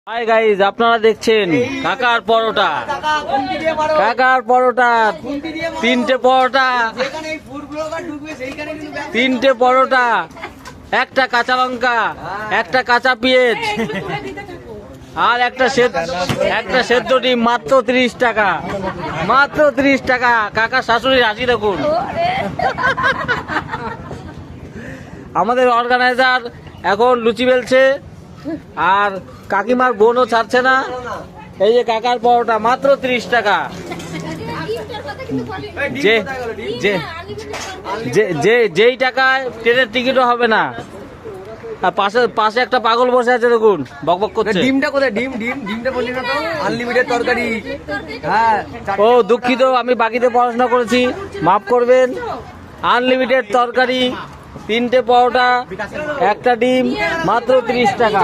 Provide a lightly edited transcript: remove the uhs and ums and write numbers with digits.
Hi guys, আপনারা দেখছেন কাকার পরোটা। কাকার পরোটা, তিনটে পরোটা, তিনটে পরোটা, একটা কাঁচা লঙ্কা, একটা কাঁচা পেঁয়াজ আর একটা সেদ্ধ ডিম। মাত্র 30 টাকা, মাত্র 30 টাকা। কাকা শাশুড়ির হাসি দেখুন। আমাদের অর্গানাইজার এখন লুচি বেলছে আর কাকিমার বোনও ছাড়ছে না। এই যে কাকার পরোটা মাত্র 30 টাকা। যেই টাকায় ট্রেনের টিকিটও হবে না। আর পাশে একটা পাগল বসে আছে দেখুন, বকবক করছে। ডিমটা কোথায়? ডিমটা বললি না তো। আনলিমিটেড তরকারি। হ্যাঁ, ও দুঃখিত, আমি বাকিতে পড়াশোনা করেছি, মাফ করবেন। আনলিমিটেড তরকারি, তিনটে পরোটা, একটা ডিম, মাত্র 30 টাকা।